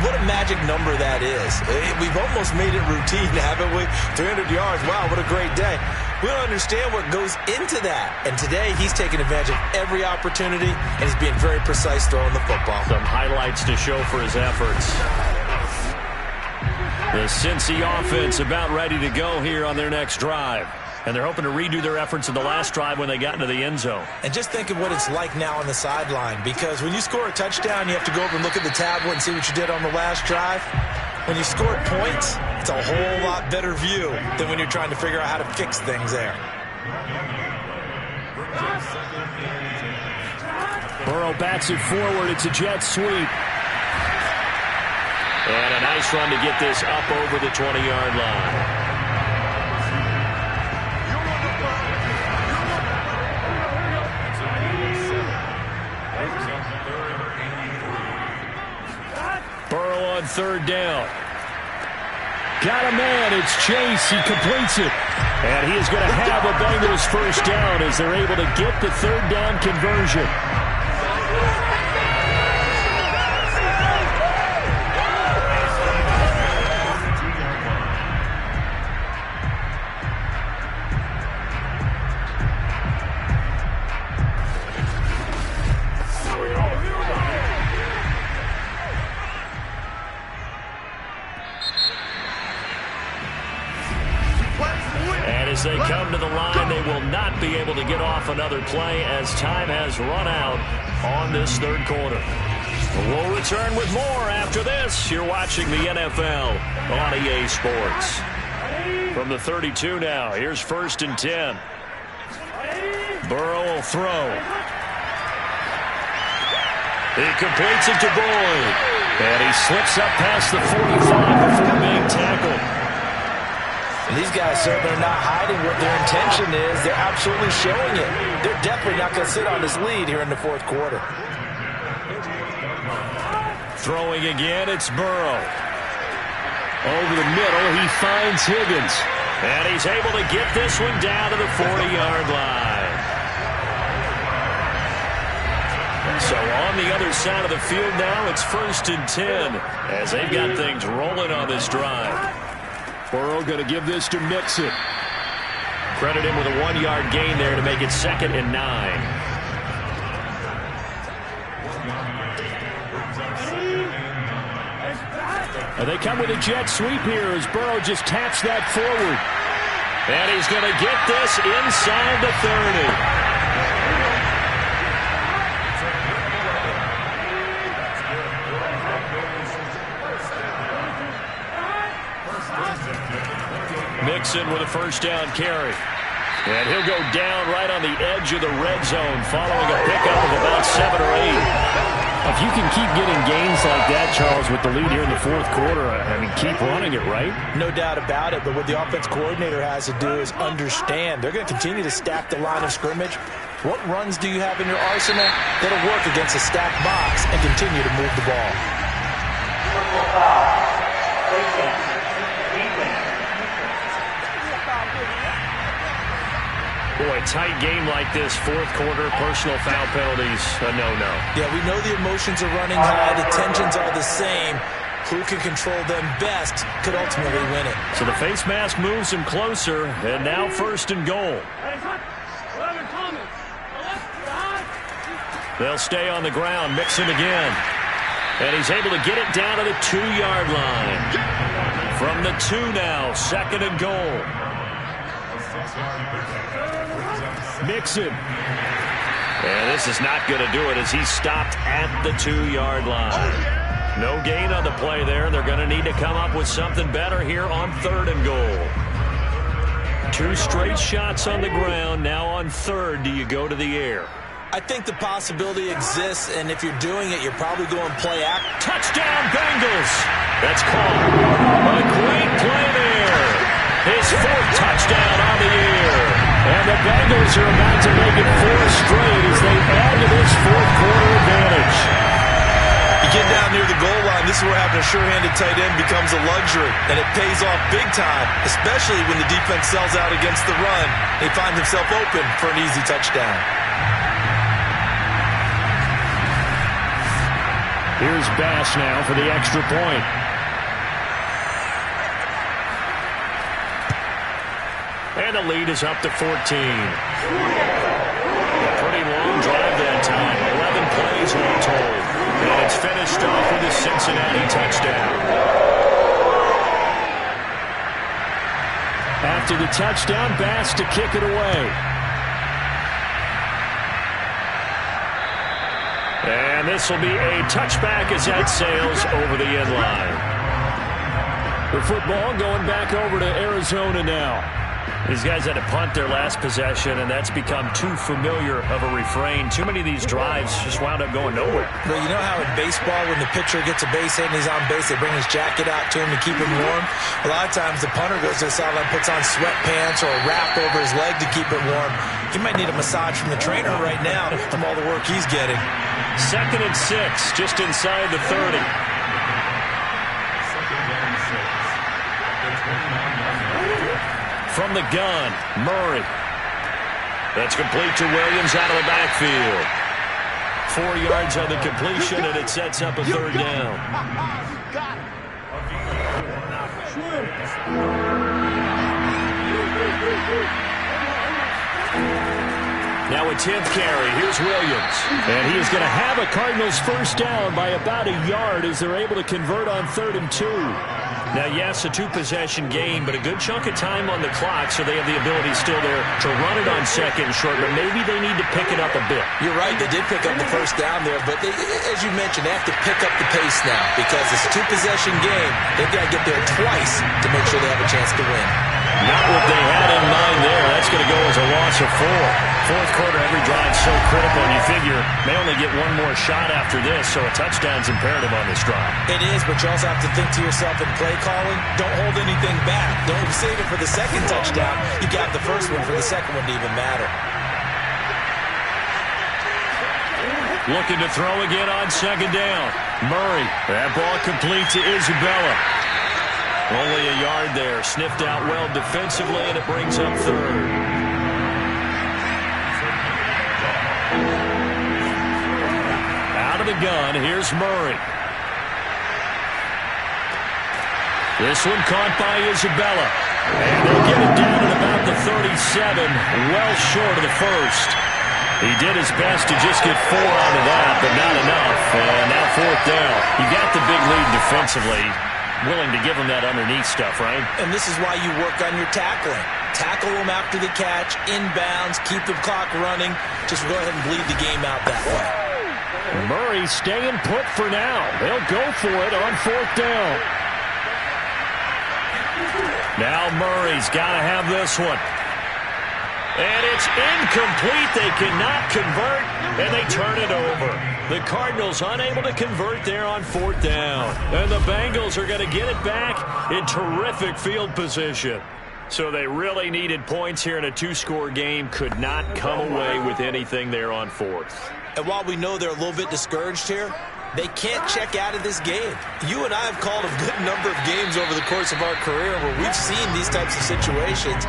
Speaker 3: what a magic number that is. We've almost made it routine, haven't we? 300 yards, wow, what a great day. We don't understand what goes into that. And today, he's taking advantage of every opportunity, and he's being very precise throwing the football.
Speaker 2: Some highlights to show for his efforts. The Cincy offense about ready to go here on their next drive. And they're hoping to redo their efforts in the last drive when they got into the end zone.
Speaker 3: And just think of what it's like now on the sideline, because when you score a touchdown, you have to go over and look at the tablet and see what you did on the last drive. When you score points, it's a whole lot better view than when you're trying to figure out how to fix things there.
Speaker 2: Burrow bats it forward. It's a jet sweep. And a nice run to get this up over the 20-yard line. on third down. Got a man. It's Chase. He completes it. And he is going to have a Bengals first down as they're able to get the third down conversion. As they come to the line, they will not be able to get off another play as time has run out on this third quarter. We'll return with more after this. You're watching the NFL on EA Sports. From the 32 now, here's 1st and 10. Burrow will throw. He completes it to Boyd. And he slips up past the 45 before being tackled.
Speaker 3: And these guys certainly are not hiding what their intention is. They're absolutely showing it. They're definitely not going to sit on this lead here in the fourth quarter.
Speaker 2: Throwing again, it's Burrow. Over the middle, he finds Higgins. And he's able to get this one down to the 40-yard line. So on the other side of the field now, it's 1st and 10 as they've got things rolling on this drive. Burrow going to give this to Mixon. Credit him with a 1-yard gain there to make it 2nd and 9. And they come with a jet sweep here as Burrow just taps that forward. And he's going to get this inside the 30. Mixon with a first down carry. And he'll go down right on the edge of the red zone following a pickup of about 7 or 8.
Speaker 6: If you can keep getting gains like that, Charles, with the lead here in the fourth quarter, I mean, keep running it, right?
Speaker 3: No doubt about it, but what the offense coordinator has to do is understand. They're going to continue to stack the line of scrimmage. What runs do you have in your arsenal that'll work against a stacked box and continue to move the ball?
Speaker 2: Boy, tight game like this, fourth quarter, personal foul penalties, a no-no.
Speaker 3: Yeah, we know the emotions are running high, the tensions are the same. Who can control them best could ultimately win it.
Speaker 2: So the face mask moves him closer, and now 1st and goal. They'll stay on the ground, Mixon again. And he's able to get it down to the 2-yard line. From the 2 now, 2nd and goal. Mixon. And this is not going to do it as he's stopped at the 2-yard line. No gain on the play there. They're going to need to come up with something better here on 3rd and goal. 2 straight shots on the ground. Now on 3rd, do you go to the air?
Speaker 3: I think the possibility exists, and if you're doing it, you're probably going play act.
Speaker 2: Touchdown, Bengals! That's called a great play there. His 4th touchdown on the year. And the Bengals are about to make it 4 straight as they add to this fourth quarter advantage.
Speaker 5: You get down near the goal line, this is where having a sure-handed tight end becomes a luxury, and it pays off big time, especially when the defense sells out against the run. He finds himself open for an easy touchdown.
Speaker 2: Here's Bass now for the extra point. And the lead is up to 14. A pretty long drive that time. 11 plays all told. And it's finished off with a Cincinnati touchdown. After the touchdown, Bass to kick it away. And this will be a touchback as that sails over the end line. The football going back over to Arizona now. These guys had to punt their last possession, and that's become too familiar of a refrain. Too many of these drives just wound up going nowhere.
Speaker 3: But you know how in baseball, when the pitcher gets a base hit and he's on base, they bring his jacket out to him to keep him warm? A lot of times the punter goes to the sideline, puts on sweatpants or a wrap over his leg to keep it warm. He might need a massage from the trainer right now from all the work he's getting.
Speaker 2: 2nd and 6, just inside the 30. from the gun. Murray. That's complete to Williams out of the backfield. 4 yards on the completion, and it sets up a third down. Now a 10th carry. Here's Williams. And he is going to have a Cardinals first down by about a yard as they're able to convert on 3rd and 2. Now, yes, a 2-possession game, but a good chunk of time on the clock, so they have the ability still there to run it on 2nd and short, but maybe they need to pick it up a bit.
Speaker 3: You're right. They did pick up the first down there, but as you mentioned, they have to pick up the pace now because it's a 2-possession game. They've got to get there twice to make sure they have a chance to win.
Speaker 2: Not what they had in mind there. That's going to go as a loss of 4. Fourth quarter, every drive so critical, and you figure may only get one more shot after this, so a touchdown's imperative on this drive.
Speaker 3: It is, but you also have to think to yourself in play calling, don't hold anything back. Don't save it for the second touchdown. You got the first one for the second one to even matter.
Speaker 2: Looking to throw again on 2nd down. Murray. That ball complete to Isabella. Only a yard there. Sniffed out well defensively, and it brings up 3rd. Out of the gun, here's Murray. This one caught by Isabella. And they'll get it down at about the 37, well short of the first. He did his best to just get 4 out of that, but not enough. And now 4th down. You got the big lead defensively. Willing to give them that underneath stuff, right?
Speaker 3: And this is why you work on your tackling. Tackle them after the catch, inbounds, keep the clock running. Just go ahead and bleed the game out that way.
Speaker 2: Murray staying put for now. They'll go for it on 4th down. Now Murray's got to have this one. And it's incomplete. They cannot convert, and they turn it over. The Cardinals unable to convert there on 4th down. And the Bengals are going to get it back in terrific field position. So they really needed points here in a 2-score game. Could not come away with anything there on 4th.
Speaker 3: And while we know they're a little bit discouraged here, they can't check out of this game. You and I have called a good number of games over the course of our career where we've seen these types of situations.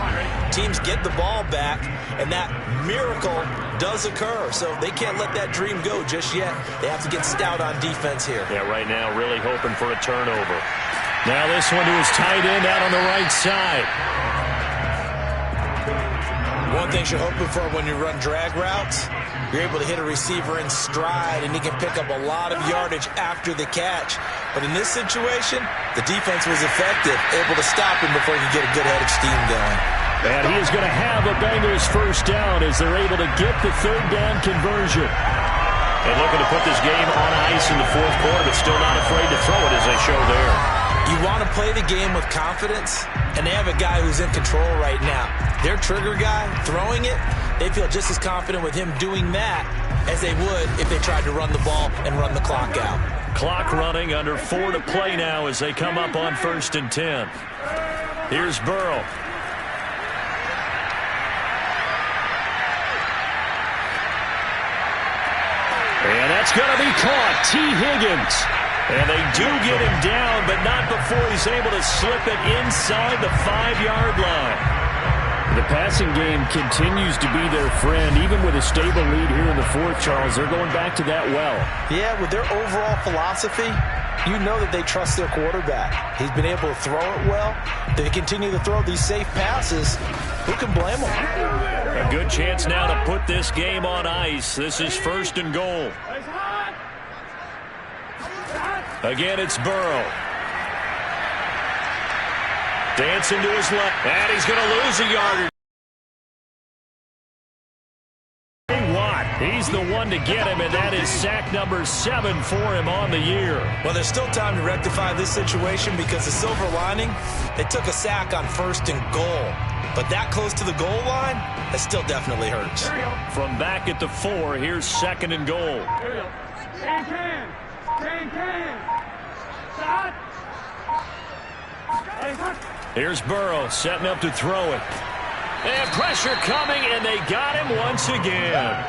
Speaker 3: Teams get the ball back, and that miracle does occur. So they can't let that dream go just yet. They have to get stout on defense here.
Speaker 2: Yeah, right now really hoping for a turnover. Now this one to his tight end out on the right side.
Speaker 3: One thing you're hoping for when you run drag routes, you're able to hit a receiver in stride, and he can pick up a lot of yardage after the catch. But in this situation, the defense was effective, able to stop him before he could get a good head of steam going.
Speaker 2: And he is going to have a Bengals first down as they're able to get the 3rd down conversion. And looking to put this game on ice in the 4th quarter, but still not afraid to throw it as they show there.
Speaker 3: You want to play the game with confidence, and they have a guy who's in control right now. Their trigger guy, throwing it, they feel just as confident with him doing that as they would if they tried to run the ball and run the clock out.
Speaker 2: Clock running, under 4 to play now as they come up on 1st and 10. Here's Burrow. And that's going to be caught. T. Higgins. And they do get him down, but not before he's able to slip it inside the 5-yard line. The passing game continues to be their friend, even with a stable lead here in the 4th, Charles. They're going back to that well.
Speaker 3: Yeah, with their overall philosophy, you know that they trust their quarterback. He's been able to throw it well. They continue to throw these safe passes. Who can blame them?
Speaker 2: A good chance now to put this game on ice. This is 1st and goal. Again, it's Burrow. Dancing to his left. And he's going to lose a yard. Watt, he's the one to get him, and that is sack number 7 for him on the year.
Speaker 3: Well, there's still time to rectify this situation because the silver lining, they took a sack on 1st and goal. But that close to the goal line, that still definitely hurts.
Speaker 2: From back at the 4, here's 2nd and goal. Here's Burrow setting up to throw it. And pressure coming, and they got him once again.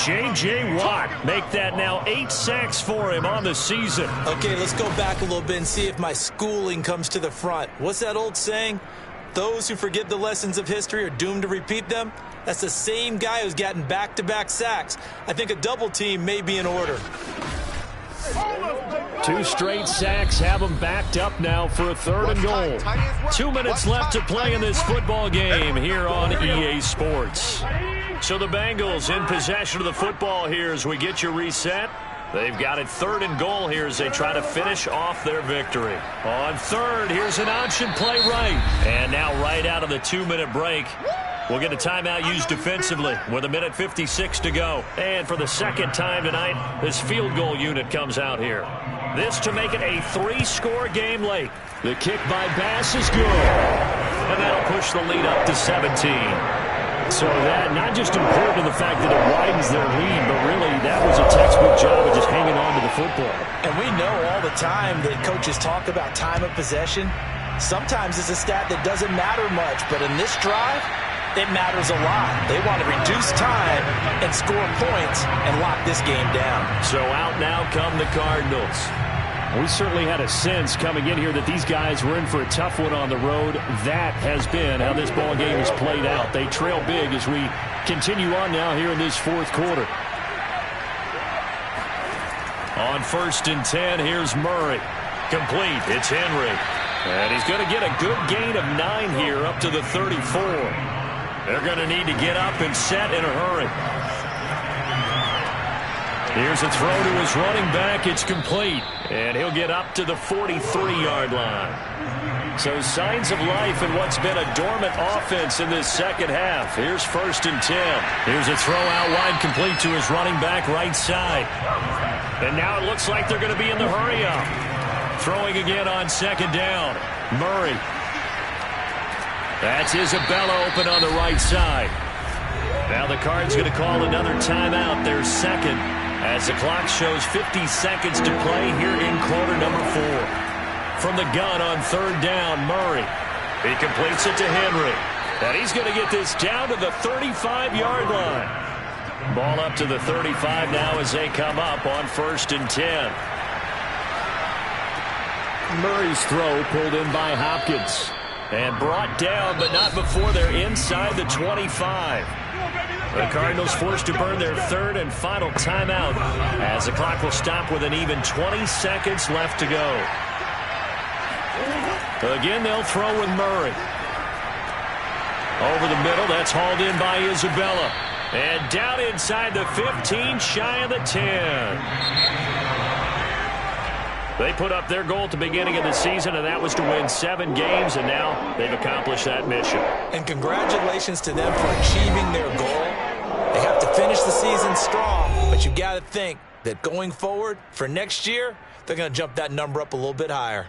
Speaker 2: J.J. Watt make that now 8 sacks for him on the season.
Speaker 3: Okay, let's go back a little bit and see if my schooling comes to the front. What's that old saying? those who forget the lessons of history are doomed to repeat them, that's the same guy who's gotten back-to-back sacks. I think a double team may be in order.
Speaker 2: 2 straight sacks have them backed up now for a 3rd and goal. 2 minutes left to play in this football game here on EA Sports. So the Bengals in possession of the football here as we get you reset. They've got it 3rd and goal here as they try to finish off their victory. On 3rd, here's an option play right. And now right out of the 2-minute break, we'll get a timeout used defensively with 1:56 to go. And for the 2nd time tonight, this field goal unit comes out here. This to make it a 3-score game late. The kick by Bass is good. And that'll push the lead up to 17. So that not just important to the fact that it widens their lead, but really that was a textbook job of just hanging on to the football.
Speaker 3: And we know all the time that coaches talk about time of possession. Sometimes it's a stat that doesn't matter much, but in this drive, it matters a lot. They want to reduce time and score points and lock this game down. So out now come the Cardinals.
Speaker 2: We certainly had a sense coming in here that these guys were in for a tough one on the road. That has been how this ball game has played out. They trail big as we continue on now here in this 4th quarter. On 1st and 10, here's Murray. Complete. It's Henry. And he's going to get a good gain of 9 here up to the 34. They're going to need to get up and set in a hurry. Here's a throw to his running back. It's complete. And he'll get up to the 43-yard line. So signs of life in what's been a dormant offense in this 2nd half. Here's 1st and 10. Here's a throw out wide complete to his running back right side. And now it looks like they're going to be in the hurry-up. Throwing again on 2nd down. Murray. That's Isabella open on the right side. Now the Cards going to call another timeout, their 2nd, as the clock shows 50 seconds to play here in quarter number 4. From the gun on 3rd down, Murray. He completes it to Henry. And he's going to get this down to the 35-yard line. Ball up to the 35 now as they come up on 1st and 10. Murray's throw pulled in by Hopkins. And brought down, but not before they're inside the 25. The Cardinals forced to burn their 3rd and final timeout as the clock will stop with an even 20 seconds left to go. Again, they'll throw with Murray. Over the middle, that's hauled in by Isabella. And down inside the 15, shy of the 10. They put up their goal at the beginning of the season, and that was to win 7 games, and now they've accomplished that mission.
Speaker 3: And congratulations to them for achieving their goal. They have to finish the season strong, but you got to think that going forward for next year, they're going to jump that number up a little bit higher.